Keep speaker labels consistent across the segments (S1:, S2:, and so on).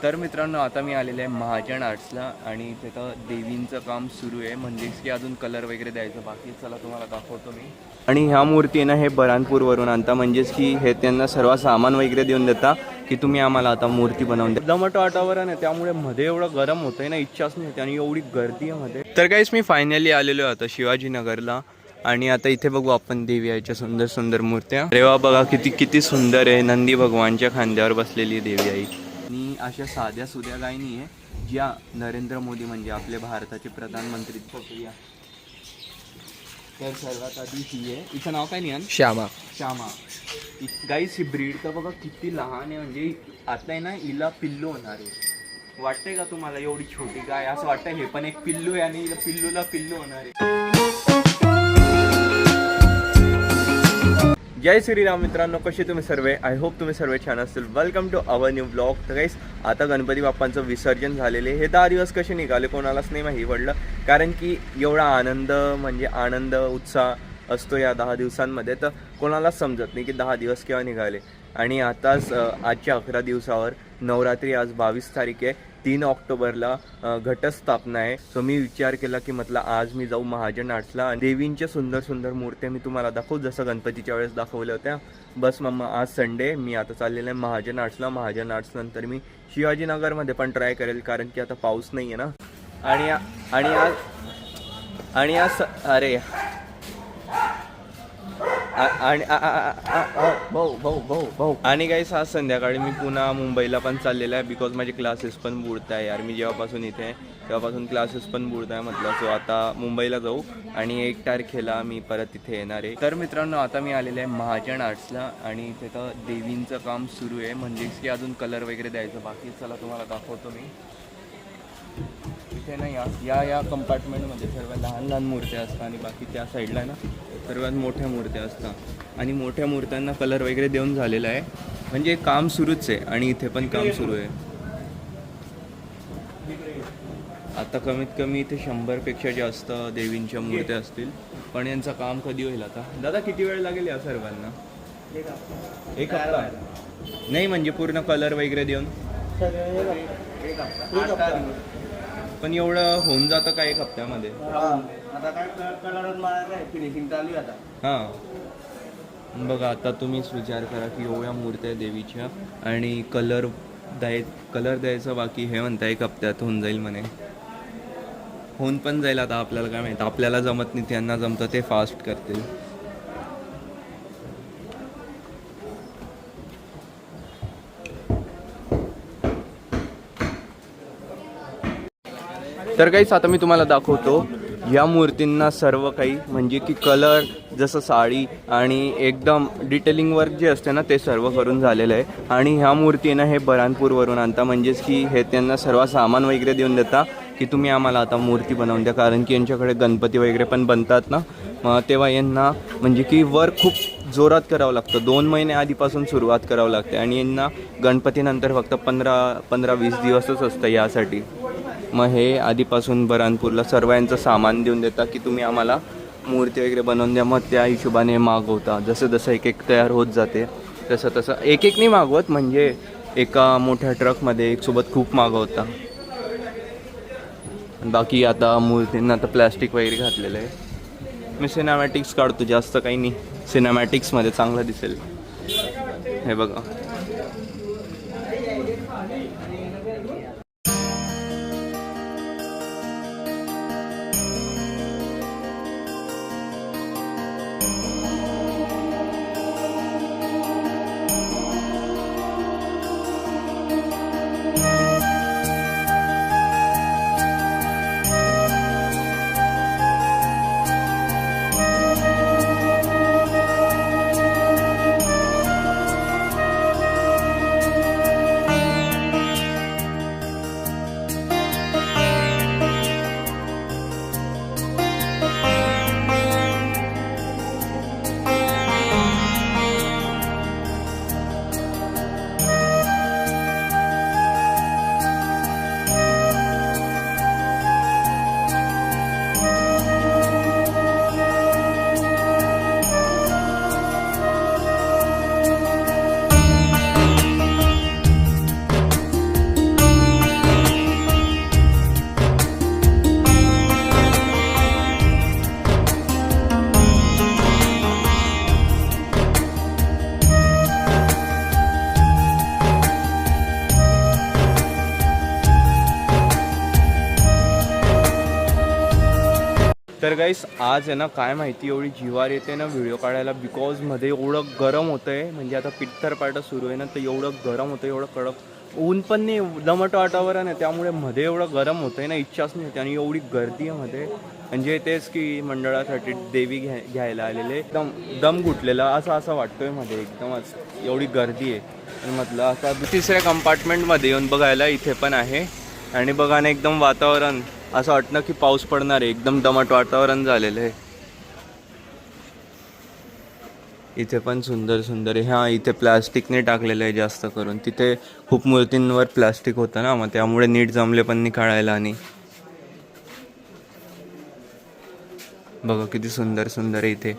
S1: तर मित्रांनो आता मी आलेलो आहे महाजन आर्ट्सला आणि तिथं देवींचं काम सुरू आहे, म्हणजेच की अजून कलर वगैरे द्यायचं बाकी. चला तुम्हाला दाखवतो मी. आणि ह्या मूर्ती ना हे बऱ्हाणपूरवरून आणता, म्हणजेच की हे त्यांना सर्व सामान वगैरे देऊन देता की तुम्ही आम्हाला आता मूर्ती बनवून द्या. दमट वातावरण आहे त्यामुळे मध्ये एवढं गरम होतंय ना, इच्छाच नाही होते आणि एवढी गर्दी आहे मध्ये. तर काहीच मी फायनली आलेलो आहे आता शिवाजीनगरला आणि आता इथे बघू आपण देवी आईच्या सुंदर सुंदर मूर्त्या. रेवा बघा किती किती सुंदर आहे, नंदी भगवानच्या खांद्यावर बसलेली देवी आई. आणि अशा साध्या सुध्या काही नाही आहे ज्या नरेंद्र मोदी म्हणजे आपले भारताचे प्रधानमंत्री. तर सर्वात आधी ही आहे, हिचं नाव काय नाही,
S2: श्यामा.
S1: श्यामा. गाईस ही ब्रीड तर बघा किती लहान आहे, म्हणजे आता आहे ना हिला पिल्लू होणार आहे. वाटतंय का तुम्हाला एवढी छोटी गाय? असं वाटतंय हे पण एक पिल्लू आहे आणि पिल्लूला पिल्लू होणार आहे. जय श्रीराम मित्रांनो, कसे तुम्ही सर्व? आय होप तुम्ही सर्व छान असतील. Welcome to our new blog. तर गाईस आता गणपती बाप्पांचं विसर्जन झालेले. हे 10 दिवस कसे निघाले कोणालाच नाही माहिती पडलं, कारण की एवढा आनंद म्हणजे आनंद उत्साह असतो या 10 दिवसांमध्ये, तर कोणालाच समजत नाही की 10 दिवस केव्हा निघाले. आणि आताच आजच्या 11 दिवसावर नवरात्री, आज 22 तारीख आहे, 3 ऑक्टोबरला घटस्थापना आहे. सो मी विचार केला की म्हटलं आज मी जाऊ महाजन आर्ट्सला आणि देवींच्या सुंदर सुंदर मूर्त्या मी तुम्हाला दाखवू, जसं गणपतीच्या वेळेस दाखवल्या होत्या. बस मग आज संडे, मी आता चाललेलं आहे महाजन आर्ट्सला. महाजन आर्ट्स नंतर मी शिवाजीनगरमध्ये पण ट्राय करेल, कारण की आता पाऊस नाही आहे ना. आणि आज अरे आणि काही आज संध्याकाळी मी पुन्हा मुंबईला पण चाललेला आहे, बिकॉज माझे क्लासेस पण बुडत आहे यार. मी जेव्हापासून इथे आहे तेव्हापासून क्लासेस पण बुडत आहे म्हटलं. सो आता मुंबईला जाऊ आणि 1 तारखेला मी परत इथे येणार आहे. तर मित्रांनो आता मी आलेलो आहे महाजन आर्ट्सला आणि तिथं देवींचं काम सुरू आहे, म्हणजेच की अजून कलर वगैरे द्यायचं बाकी. चला तुम्हाला दाखवतो मी. इथे ना या कंपार्टमेंटमध्ये सर्व लहान लहान मूर्त्या असतात आणि बाकी त्या साईडला ना सर्वात मोठ्या मूर्त्या असतात आणि मोठ्या मूर्त्यांना कलर वगैरे देऊन झालेला आहे, म्हणजे काम सुरूच आहे. आणि इथे पण काम सुरू आहे. आता कमीत कमी इथे 100पेक्षा जास्त देवींच्या मूर्त्या असतील, पण यांचं काम कधी होईल आता? दादा किती वेळ लागेल या सर्वांना? एक हप्ता नाही, म्हणजे पूर्ण कलर वगैरे देऊन पण एवढं होऊन जातं का 1 हप्त्यामध्ये? हां बघा, आता तुम्हीच विचार करा की एवढ्या मूर्त्या देवीच्या आणि कलर द्यायचं बाकी. हे म्हणता 1 हप्त्यात होऊन जाईल म्हणे. होऊन पण जाईल आता, आपल्याला काय माहिती. आपल्याला जमत नाही, त्यांना जमतं, ते फास्ट करतील. तर काहीच आता मी तुम्हाला दाखवतो या मूर्तींना सर्व काही, म्हणजे की कलर जसं साडी आणि एकदम डिटेलिंग वर्क जे असते ना ते सर्व करून झालेलं आहे. आणि ह्या मूर्ती ना हे बऱ्हाणपूरवरून आणता, म्हणजेच की हे त्यांना सर्व सामान वगैरे देऊन देता की तुम्ही आम्हाला आता मूर्ती बनवून द्या, कारण की यांच्याकडे गणपती वगैरे पण बनतात ना, तेव्हा यांना म्हणजे की वर्क खूप जोरात करावं लागतं. 2 महिने आधीपासून सुरुवात करावं लागते आणि यांना गणपतीनंतर फक्त 15-20 दिवसच असतं यासाठी. मग हे आधीपासून बऱ्हाणपूरला सर्व यांचं सामान देऊन देतात की तुम्ही आम्हाला मूर्ती वगैरे बनवून द्या. मग त्या हिशोबाने मागवता, जसं जसं एक तयार होत जाते तसं एक नाही मागवत, म्हणजे एका मोठ्या ट्रकमध्ये एक सोबत खूप मागवता. बाकी आता मूर्तींना आता प्लॅस्टिक वगैरे घातलेलं आहे. मी सिनेमॅटिक्स काढतो, जास्त काही नाही, सिनेमॅटिक्समध्ये चांगलं दिसेल. हे बघा. तर गाईस आज आहे ना काय माहिती एवढी जिवार येते ना व्हिडिओ काढायला, बिकॉज मध्ये एवढं गरम होतं आहे. म्हणजे आता पित्तर पाटा सुरू आहे ना, तर एवढं गरम होतं, एवढं कडक ऊन पण नाही, दमट वातावरण आहे, त्यामुळे मध्ये एवढं गरम होतं आहे ना, इच्छाच नाही होती. आणि एवढी गर्दी आहे मध्ये, म्हणजे तेच की मंडळासाठी देवी घ्यायला आलेले, एकदम दम घुटलेला असं वाटतोय मध्ये, एकदमच एवढी गर्दी आहे. आणि म्हटलं आता तिसऱ्या कंपार्टमेंटमध्ये येऊन बघायला, इथे पण आहे. आणि बघा ना एकदम वातावरण असं वाटतं की पाऊस पडणार आहे, एकदम दमट वातावरण झालेलं आहे. इथे पण सुंदर सुंदर आहे. हां, इथे प्लास्टिकने टाकलेलं आहे जास्त करून. तिथे खूप मूर्तींवर प्लास्टिक होतं ना, मग त्यामुळे नीट जमले पण नाही काढायला. आणि बघा किती सुंदर सुंदर आहे इथे.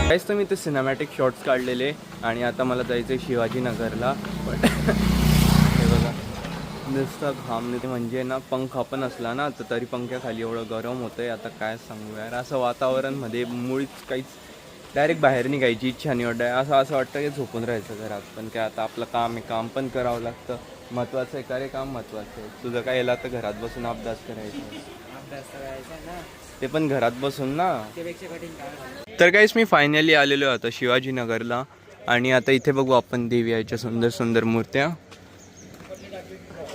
S1: काहीच तर मी ते सिनेमॅटिक शॉट्स काढलेले. आणि आता मला जायचं आहे शिवाजीनगरला. पण हे बघा नुसतं घाम नाही, म्हणजे ना पंखा पण असला ना तर तरी पंख्याखाली एवढं गरम होतं आहे. आता काय सांगू यार, असं वातावरणमध्ये मुळीच काहीच डायरेक्ट बाहेर निघायची इच्छा नाही वाटत आहे. असं वाटतं की झोपून राहायचं घरात. पण काय आता आपलं काम आहे, काम पण करावं लागतं. महत्त्वाचं आहे का रे, काम महत्त्वाचं आहे. तुझं काय याला तर घरात बसून अभ्यास करायचा ना, ते पण घरात बसून ना. तर काहीच मी फायनली आलेलो आता शिवाजीनगरला. आणि आता इथे बघू आपण देवी आईच्या सुंदर सुंदर मूर्त्या.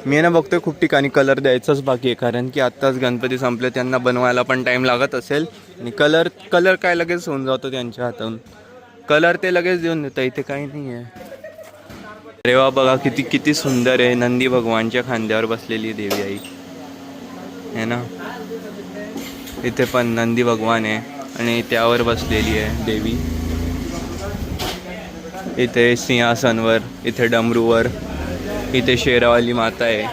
S1: मी ना बघतोय खूप ठिकाणी कलर द्यायचाच बाकी आहे, कारण की आत्ताच गणपती संपले, त्यांना बनवायला पण टाईम लागत असेल. आणि कलर काय लगेच होऊन जातो त्यांच्या हातातून, कलर ते लगेच देऊन देतं. इथे काही नाही आहे. रेवा बघा किती किती सुंदर आहे. नंदी भगवानच्या खांद्यावर बसलेली देवी आई है ना. इथे पण नंदी भगवान आहे आणि त्यावर बसलेली आहे देवी. इथे सिंहासनवर, इथे डमरूवर, इथे शेरावाली माता आहे.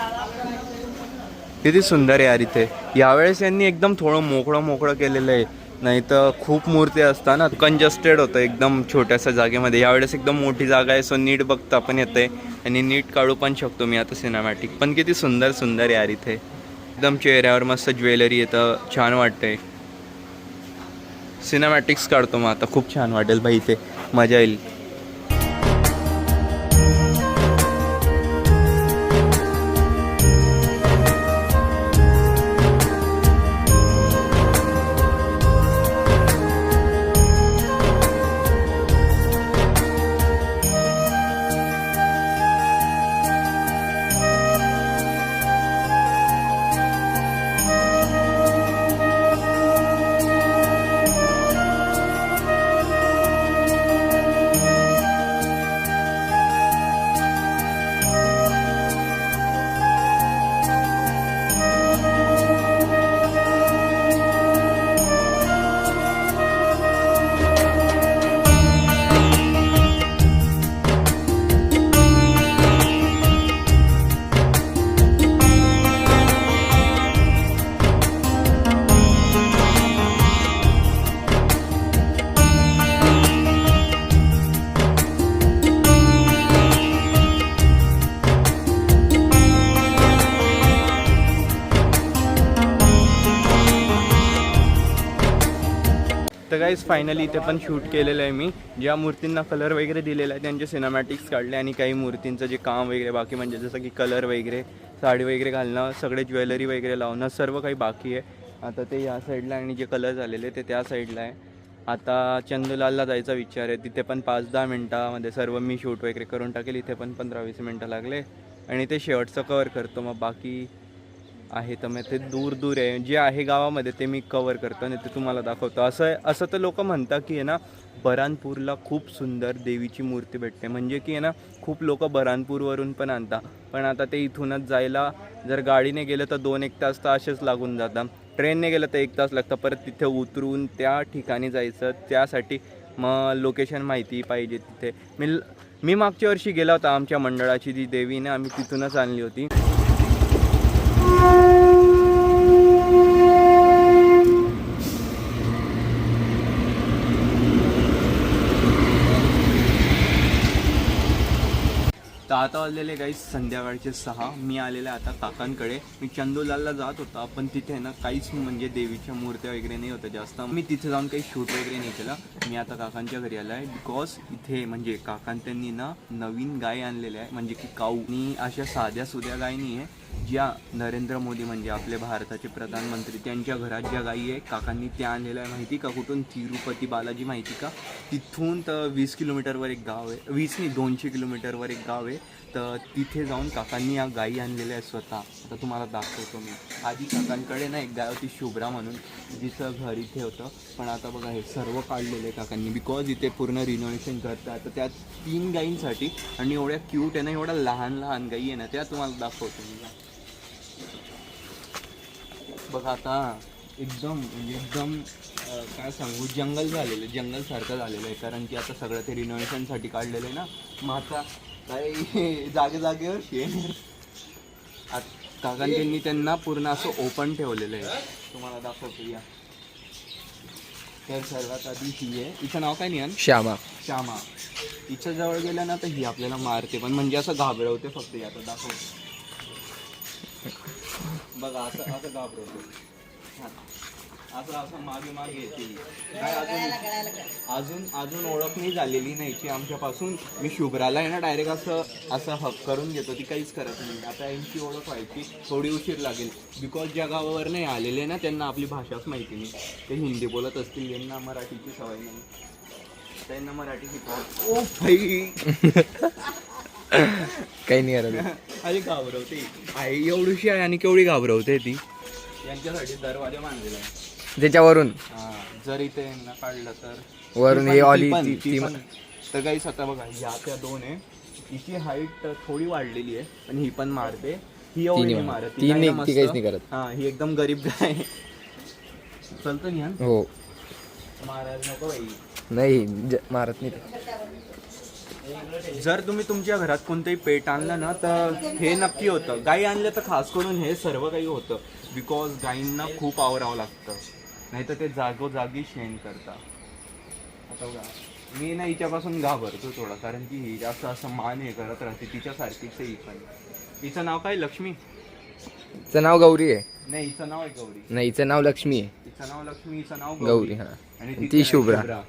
S1: किती सुंदर आहे यार इथे. यावेळेस यांनी एकदम थोडं मोकळं केलेलं आहे, नाही तर खूप मूर्ती असतात कंजस्टेड होतं एकदम छोट्याशा जागेमध्ये. यावेळेस एकदम मोठी जागा आहे, सो नीट बघता पण येते आणि नीट काढू पण शकतो मी आता सिनेमॅटिक. पण किती सुंदर सुंदर यार इथे. एकदम चेहऱ्यावर मस्त ज्वेलरी येतं, छान वाटतंय. सिनेमॅटिक्स काढतो मग आता, खूप छान वाटेल भाई, इथे मजा येईल. तर गाईज फायनली इथे पण शूट केलेलं आहे मी. ज्या मूर्तींना कलर वगैरे दिलेला आहे त्यांचे सिनेमॅटिक्स काढले. आणि काही मूर्तींचं जे काम वगैरे बाकी, म्हणजे जसं की कलर वगैरे, साडी वगैरे घालणं, सगळे ज्वेलरी वगैरे लावणं, सर्व काही बाकी आहे. आता ते या साईडला आणि जे कलर झालेले ते त्या साईडला आहे. आता चंदूलालला जायचा विचार आहे. तिथे पण 5-10 मिनटामध्ये सर्व मी शूट वगैरे करून टाकेल. इथे पण 15-20 मिनटं लागले आणि ते शेवटचं कवर करतो. मग बाकी आहे तर मग ते दूर दूर आहे, जे आहे गावामध्ये ते मी कवर करतो आणि ते तुम्हाला दाखवतो. असं तर लोक म्हणतात की आहे ना बऱ्हाणपूरला खूप सुंदर देवीची मूर्ती भेटते, म्हणजे की आहे ना खूप लोक बऱ्हाणपूरवरून पण आणतात. पण आता ते इथूनच जायला जर गाडीने गेलं तर 2-1 तास तर असेच लागून जातात, ट्रेनने गेलं तर 1 तास लागतं. परत तिथे उतरून त्या ठिकाणी जायचं, त्यासाठी मग लोकेशन माहिती पाहिजे तिथे. मी मागच्या वर्षी गेला होता, आमच्या मंडळाची जी देवी ना आम्ही तिथूनच आणली होती. तर आता वाजलेले गाईस संध्याकाळचे 6. मी आलेले आता काकांकडे. मी चंदूलालला जात होता, पण तिथे ना काहीच म्हणजे देवीच्या मूर्त्या वगैरे नाही होत्या जास्त. मी तिथे जाऊन काही शूट वगैरे नाही केलं. मी आता काकांच्या घरी आलो आहे, बिकॉज इथे म्हणजे काकां त्यांनी ना नवीन गाय आणलेल्या आहे, म्हणजे की काऊ. आणि अशा साध्या सुध्या गाय नाही आहे, ज्या नरेंद्र मोदी म्हणजे आपले भारताचे प्रधानमंत्री त्यांच्या घरात ज्या गायी आहे काकांनी त्या आणलेल्या आहे. माहिती का कुठून? तिरुपती बालाजी, माहिती का? तिथून तर 20 किलोमीटरवर एक गाव आहे, 20 नाही 200 किलोमीटरवर एक गाव आहे. तर तिथे जाऊन काकांनी या गायी आणलेल्या आहेत स्वतः. आता तुम्हाला दाखवतो मी. आधी काकांकडे ना एक गाय होती शुभ्रा म्हणून, जिचं घर इथे होतं, पण आता बघा हे सर्व काढलेलं आहे काकांनी, बिकॉज इथे पूर्ण रिनोव्हेशन करतात. तर त्या 3 गायींसाठी, आणि एवढ्या क्यूट आहे ना, एवढ्या लहान लहान गायी आहे ना, त्या तुम्हाला दाखवतो मी. बघा आता एकदम म्हणजे एकदम काय सांगू, जंगल झालेलं, जंगलसारखं झालेलं आहे, कारण की आता सगळं ते रिनोव्हेशनसाठी काढलेलं आहे ना. मग आता काही जागेवर शेण. काकांनी त्यांनी त्यांना पूर्ण असं ओपन ठेवलेलं आहे, तुम्हाला दाखवतो या. तर सर्वात आधी ही आहे, हिचं नाव काय नाही? श्यामा. हिच्या जवळ गेलं ना तर ही आपल्याला मारते, पण म्हणजे असं घाबरवते फक्त. आता दाखवतो बघा, असं घाबरवतो, असं मागे येते. काय अजून ओळख नाही झालेली नाहीची आमच्यापासून. मी शुभ्राला आहे ना डायरेक्ट असं हक करून घेतो, ती काहीच करत नाही. आता यांची ओळख व्हायची थोडी उशीर लागेल, बिकॉज ज्या गावावर नाही आलेले ना त्यांना आपली भाषाच माहिती नाही. ते हिंदी बोलत असतील, यांना मराठीची सवय नाही, त्यांना मराठी शिकवा. ओ भाई काही नाही करत. अरे घाबरवते आई, एवढीशी आहे आणि केवढी घाबरवते ती. यांच्यासाठी दरवाजा बांधलेला आहे त्याच्यावरून. जर इथे यांना काढलं तर वरून हे ऑली तर काही आता बघा ह्या त्या 2 आहे. हिची हाईट थोडी वाढलेली आहे, आणि ही पण मारते. ही एवढी नाही मारत, ती काहीच नाही करत. ही एकदम गरीब गाय. चलतो नाही हो, मारायला नको बाई. नाही मारत नाही. जर तुम्ही तुमच्या घरात कोणतंही पेट आणलं ना तर हे नक्की होतं. गाई आणलं तर खास करून हे सर्व काही होतं, बिकॉज गाईंना खूप आवरावं लागतं, नाही तर ते जागोजागी शेण करतात. आता बघा मी ना हिच्यापासून घाबरतो थोडा, कारण की ही जास्त असं मान हे करत राहते, तिच्यासारखीच आहे ही पण. हिचं नाव काय? लक्ष्मी. हिचं नाव गौरी आहे. नाही, हिचं नाव आहे गौरी. नाही, हिचं नाव लक्ष्मी आहे. हिचं नाव लक्ष्मी, हिचं नाव गौरी. हा, आणि ती शुभ्रा.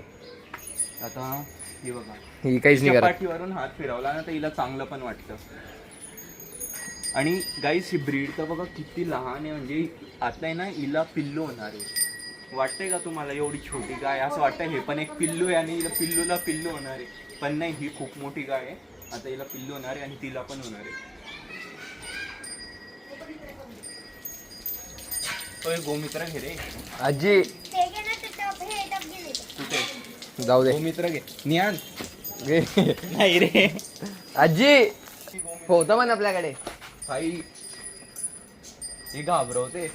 S1: आता ही बघा, ही काहीच नाही करत. पाठीवरून हात फिरवला ना तर हिला चांगलं पण वाटतं. आणि गाईस ही ब्रीड तर बघा किती लहान आहे, म्हणजे आता आहे ना हिला पिल्लू होणार आहे. वाटतंय का तुम्हाला? एवढी छोटी गाय, असं वाटतं हे पण एक पिल्लू आहे आणि हिला पिल्लू होणार आहे, पण नाही, ही खूप मोठी गाय आहे. आता हिला पिल्लू होणार आहे आणि तिला पण होणार आहे. गोमित्र घे रे आजी. कुठे? जाऊ दे, गोमित्र घे. ज्ञान घे. नाही रे आजी, होतं पण आपल्याकडे. भाई हे घाबरवते.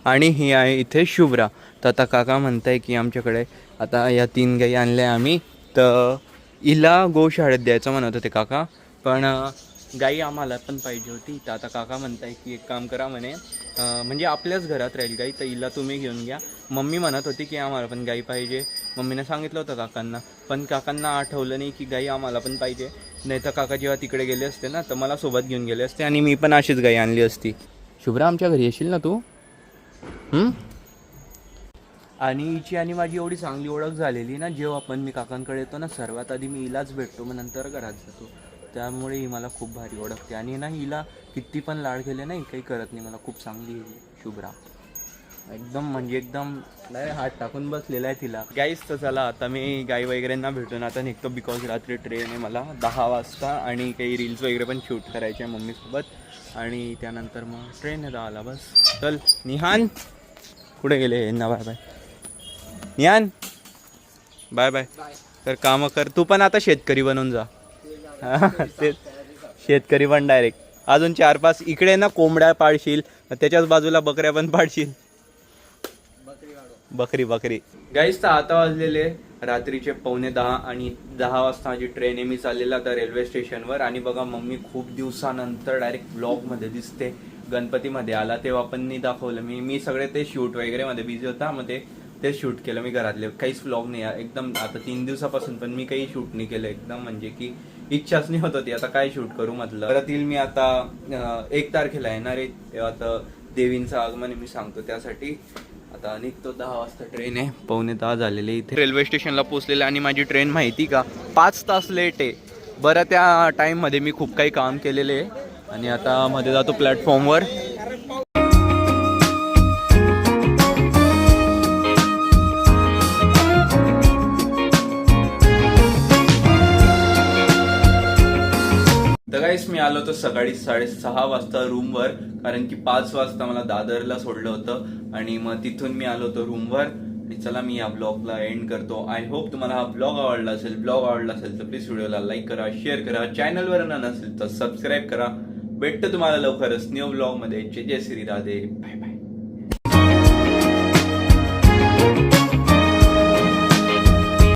S1: आणि ही आहे इथे शुभ्रा. तर आता काका म्हणताय की आमच्याकडे आता या 3 गाई आणल्या आम्ही, तर हिला गोशाळेत द्यायचं म्हणत होते काका, पण गाई आम्हाला पण पाहिजे होती. तर आता काका म्हणताय की एक काम करा म्हणे, म्हणजे आपल्याच घरात राहील गाई, तर हिला तुम्ही घेऊन घ्या. मम्मी म्हणत होती की आम्हाला पण गाई पाहिजे. मम्मीने सांगितलं होतं काकांना, पण काकांना आठवलं नाही की गाई आम्हाला पण पाहिजे. नाही तर काका जेव्हा तिकडे गेले असते ना तर मला सोबत घेऊन गेले असते आणि मी पण अशीच गाई आणली असती. शुभ्रा, आमच्या घरी येशील ना तू? आणि हिची आणि माझी एवढी चांगली ओळख झालेली ना, जेव्हा पण मी काकांकडे येतो ना सर्वात आधी मी हिलाच भेटतो, मग नंतर घरात जातो. त्यामुळे ही मला खूप भारी ओळखते. आणि ना हिला किती पण लाड केले नाही, काही करत नाही, मला खूप चांगली शुभ्रा. एकदम म्हणजे एकदम डायरेक्ट हात टाकून बसलेला आहे तिला. गाईस तर चला आता मी गाई वगैरेंना भेटून आता निघतो, बिकॉज रात्री ट्रेन आहे मला 10 वाजता आणि काही रील्स वगैरे पण शूट करायचे आहे मम्मीसोबत आणि त्यानंतर मग ट्रेन आहे 10ला. बस चल निहान कुठे गेले ना, बाय बाय निहान, बाय बाय. तर कामं कर तू पण, आता शेतकरी बनून जा. तेच शेतकरी पण डायरेक्ट. अजून 4-5 इकडे ना कोंबड्या पाळशील, त्याच्याच बाजूला बकऱ्या पण पाळशील. बकरी गाईस तर आता वाजलेले रात्रीचे 9:45 आणि 10 वाजता माझी ट्रेन आहे. मी चाललेला आता रेल्वे स्टेशनवर आणि बघा मम्मी खूप दिवसानंतर डायरेक्ट ब्लॉगमध्ये दिसते. गणपतीमध्ये आला तेव्हा पण मी दाखवलं, मी सगळे ते शूट वगैरे मध्ये बिझी होता, मग ते शूट केलं मी घरातले. काहीच व्लॉग नाही एकदम आता 3 दिवसापासून, पण मी काही शूट नाही केलं एकदम, म्हणजे की इच्छाच नाही होत होती आता काय शूट करू म्हटलं. परत येईल मी आता 1 तारखेला येणार आहे, तेव्हा आता देवींचं आगमन मी सांगतो त्यासाठी. आता निघतो 10 वाजता ट्रेन आहे, 9:45 झालेले इथे रेल्वे स्टेशनला पोहोचलेले आणि माझी ट्रेन माहिती का 5 तास लेट आहे. बरं त्या टाईममध्ये मी खूप काही काम केलेले आहे आणि आता मध्ये जातो प्लॅटफॉर्मवर. तर गाईस मी आलो होतो सकाळी 6:30 वाजता रूमवर, कारण की 5 वाजता मला दादरला सोडलं होतं आणि मग तिथून मी आलो होतो रूमवर. आणि चला मी या ब्लॉगला एंड करतो. आय होप तुम्हाला हा ब्लॉग आवडला असेल. ब्लॉग आवडला असेल तर प्लीज व्हिडिओला लाईक करा, शेअर करा, चॅनलवर नसेल तर सबस्क्राईब करा. भेटतं तुम्हाला लवकरच न्यू ब्लॉगमध्ये. जय जय श्री राधे, बाय बाय.